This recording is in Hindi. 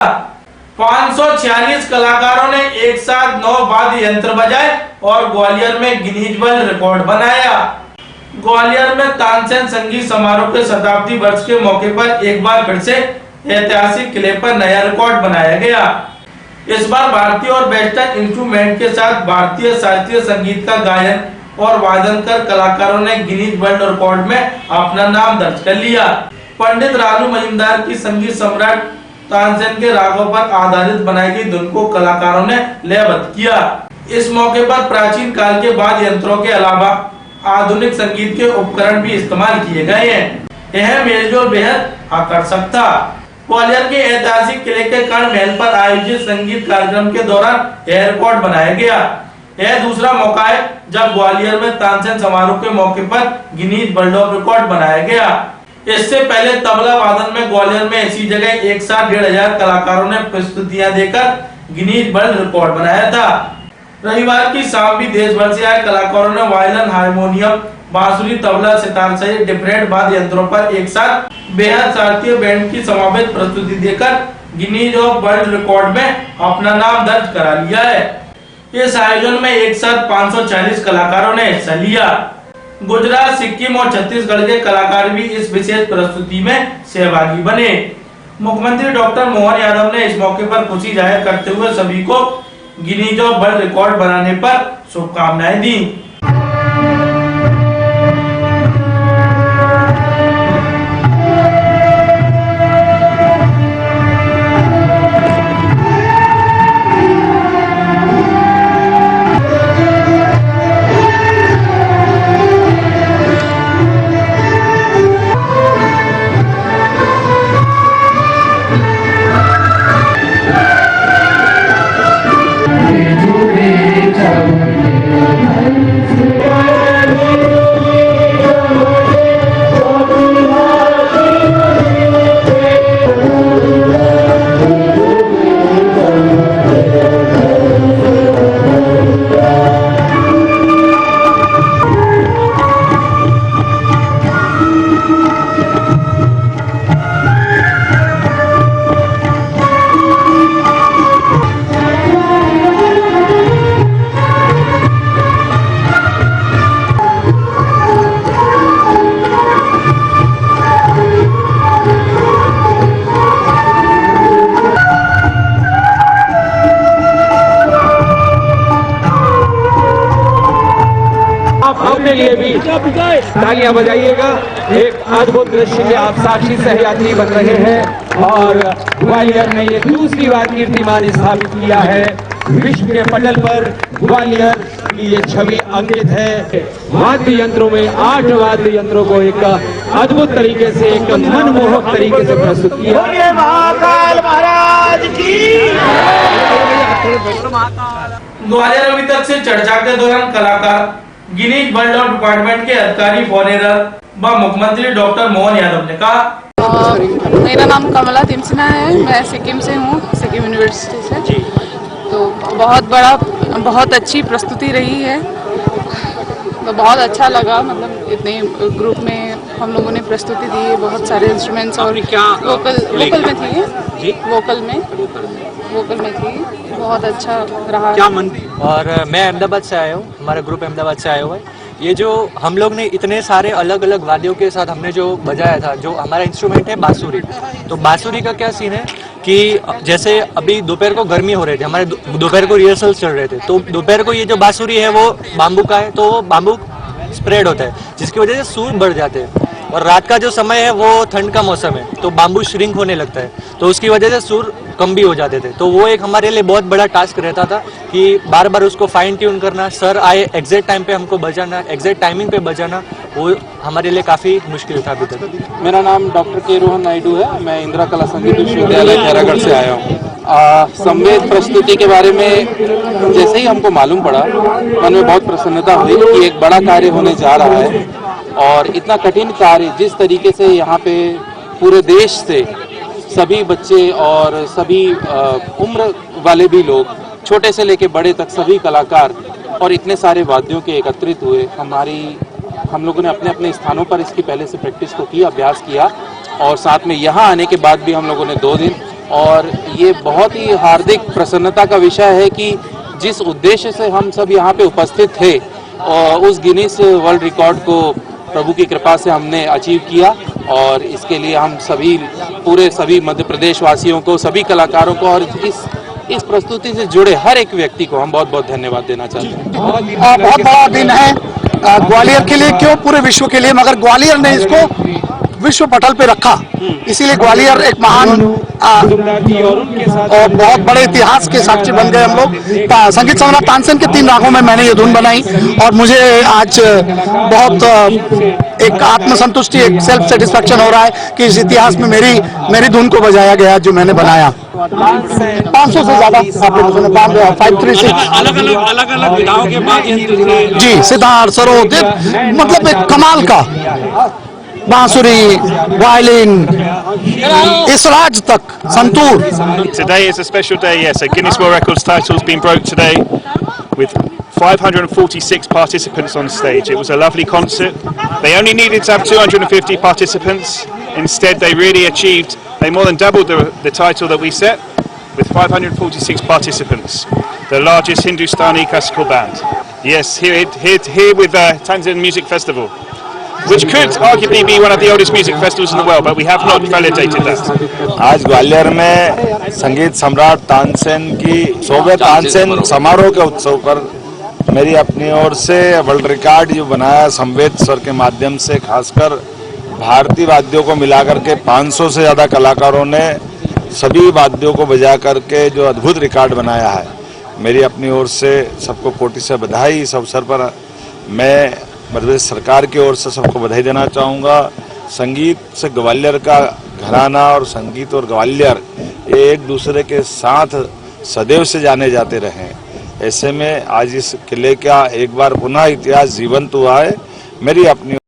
546 कलाकारों ने एक साथ 9 वाद्य यंत्र बजाए और ग्वालियर में गिनीज वर्ल्ड रिकॉर्ड बनाया। ग्वालियर में तानसेन संगीत समारोह के शताब्दी वर्ष के मौके पर एक बार फिर से ऐतिहासिक किले पर नया रिकॉर्ड बनाया गया। इस बार भारतीय और वेस्टर्न इंस्ट्रूमेंट के साथ भारतीय शास्त्रीय संगीत का गायन और वादन कर कलाकारों ने गिनीज वर्ल्ड रिकॉर्ड में अपना नाम दर्ज कर लिया। पंडित रानू महिमदार की संगीत सम्राट तानसेन के रागों पर आधारित बनाई गई धुन को कलाकारों ने लयबद्ध किया। इस मौके पर प्राचीन काल के वाद्य यंत्रों के अलावा आधुनिक संगीत के उपकरण भी इस्तेमाल किए गए हैं। यह मेलजोल बेहद आकर्षक था। ग्वालियर के ऐतिहासिक किले के कर्ण महल पर आयोजित संगीत कार्यक्रम के दौरान यह रिकॉर्ड बनाया गया। यह दूसरा मौका है जब ग्वालियर में तानसेन समारोह के मौके पर गिनीज वर्ल्ड रिकॉर्ड बनाया गया। इससे पहले तबला वादन में ग्वालियर में इसी जगह एक साथ 1500 कलाकारों ने प्रस्तुतियां देकर गिनीज वर्ल्ड रिकॉर्ड बनाया था। रविवार की शाम भी देश भर से आए कलाकारों ने वायलिन, हारमोनियम, बांसुरी, तबला, सितार सहित डिफरेंट वाद्य यंत्रों पर एक साथ बेहद शास्त्रीय बैंड की समावेश प्रस्तुति देकर गिनीज ऑफ वर्ल्ड रिकॉर्ड में अपना नाम दर्ज करा लिया है। इस आयोजन में एक साथ 540 कलाकारों ने हिस्सा लिया। गुजरात, सिक्किम और छत्तीसगढ़ के कलाकार भी इस विशेष प्रस्तुति में सहभागी बने। मुख्यमंत्री डॉक्टर मोहन यादव ने इस मौके पर खुशी जाहिर करते हुए सभी को गिनीज ऑफ वर्ल्ड रिकॉर्ड बनाने पर शुभकामनाएं दी। अपने लिए भी तालियां बजाइएगा। एक अद्भुत दृश्य में आप साक्षी सहयात्री बन रहे हैं और ग्वालियर ने ये दूसरी बार कीर्तिमान स्थापित किया है। विश्व के पटल पर ग्वालियर की ये छवि अंकित है। वाद्य यंत्रों में 8 वाद्य यंत्रों को एक अद्भुत तरीके से, एक मनमोहक तरीके से प्रस्तुत किया। महाकाल महाराज की ग्वालियर अभी तक से चर्चा के दौरान कलाकार, गिनीज वर्ल्ड ऑफ डिपार्टमेंट के अधिकारी, फॉरेनर व मुख्यमंत्री डॉक्टर मोहन यादव ने कहा। मेरा नाम कमला तिमसिना है, मैं सिक्किम से हूँ, सिक्किम यूनिवर्सिटी से। तो बहुत अच्छी प्रस्तुति रही है, तो बहुत अच्छा लगा। मतलब इतने ग्रुप में हम लोगों ने प्रस्तुति दी है, बहुत सारे इंस्ट्रूमेंट्स और वोकल में थी, वोकल में थी, बहुत अच्छा रहा। क्या मन? और मैं अहमदाबाद से आया हूँ, हमारा ग्रुप अहमदाबाद से आया हुआ है। ये जो हम लोग ने इतने सारे अलग अलग वाद्यों के साथ हमने जो बजाया था, जो हमारा इंस्ट्रूमेंट है बांसुरी। तो बांसुरी का क्या सीन है कि जैसे अभी दोपहर को गर्मी हो रहे थे, हमारे दोपहर को रिहर्सल चल रहे थे, तो दोपहर को ये जो बांसुरी है वो बाम्बू का है, तो वो बाम्बू स्प्रेड होता है, जिसकी वजह से सुर बढ़ जाते हैं। और रात का जो समय है वो ठंड का मौसम है, तो बाम्बू श्रिंक होने लगता है, तो उसकी वजह से सुर कम भी हो जाते थे। तो वो एक हमारे लिए बहुत बड़ा टास्क रहता था कि बार बार उसको फाइन ट्यून करना, सर आए एग्जैक्ट टाइम पे हमको बजाना, एग्जैक्ट टाइमिंग पे बजाना, वो हमारे लिए काफ़ी मुश्किल था अभी तक। मेरा नाम डॉक्टर के रोहन नायडू है, मैं इंदिरा कला संगीत विश्वविद्यालय खैरागढ़ से आया हूँ। संवेद प्रस्तुति के बारे में जैसे ही हमको मालूम पड़ा, मन में बहुत प्रसन्नता हुई कि एक बड़ा कार्य होने जा रहा है और इतना कठिन कार्य, जिस तरीके से यहाँ पे पूरे देश से सभी बच्चे और सभी उम्र वाले भी लोग, छोटे से लेके बड़े तक सभी कलाकार और इतने सारे वाद्यों के एकत्रित हुए। हम लोगों ने अपने अपने स्थानों पर इसकी पहले से प्रैक्टिस को किया, अभ्यास किया और साथ में यहाँ आने के बाद भी हम लोगों ने 2 दिन और ये बहुत ही हार्दिक प्रसन्नता का विषय है कि जिस उद्देश्य से हम सब यहाँ पे उपस्थित थे और उस गिनीज वर्ल्ड रिकॉर्ड को प्रभु की कृपा से हमने अचीव किया, और इसके लिए हम सभी मध्य प्रदेश वासियों को, सभी कलाकारों को और इस प्रस्तुति से जुड़े हर एक व्यक्ति को हम बहुत बहुत धन्यवाद देना चाहते हैं। बहुत बड़ा दिन है ग्वालियर के लिए, क्यों पूरे विश्व के लिए, मगर ग्वालियर ने इसको विश्व पटल पे रखा, इसीलिए ग्वालियर एक महान और बहुत बड़े इतिहास के साक्षी बन गए हम लोग। संगीत सम्राट तानसेन के 3 रागों में मैंने ये धुन बनाई और मुझे आज बहुत एक आत्मसंतुष्टि, एक सेल्फ सेटिस्फेक्शन हो रहा है कि इस इतिहास में मेरी धुन को बजाया गया जो मैंने बनाया। 500 से ज्यादा आप लोगों ने 536 अलग विधाओं के बाद जी, सितार, सरोद, मतलब एक कमाल का बांसुरी, वायलिन, इस राज तक, santoor. Today is a special day, yes. A Guinness World Records title has been broke today with 546 participants on stage. It was a lovely concert. They only needed to have 250 participants. Instead, they really achieved, they more than doubled the title that we set with 546 participants. The largest Hindustani classical band. Yes, here with the Tanzanian Music Festival, which could arguably be one of the oldest music festivals in the world, but we have not validated that. आज ग्वालियर में संगीत सम्राट तानसेन की 100वें तानसेन समारोह के उत्सव पर मेरी अपनी ओर से वर्ल्ड रिकॉर्ड जो बनाया संवेद स्वर के माध्यम से, खासकर भारतीय वाद्यों को मिलाकर के 500 से ज़्यादा कलाकारों ने सभी वाद्यों को बजा करके जो अद्भुत रिकॉर्ड बनाया है, मेरी अपनी ओर से सबको कोटि से बधाई। इस अवसर पर मैं मध्य प्रदेश सरकार की ओर से सबको बधाई देना चाहूँगा। संगीत से ग्वालियर का घराना और संगीत और ग्वालियर ये एक दूसरे के साथ सदैव से जाने जाते रहे। ऐसे में आज इस किले का एक बार पुनः इतिहास जीवंत हुआ है। मेरी अपनी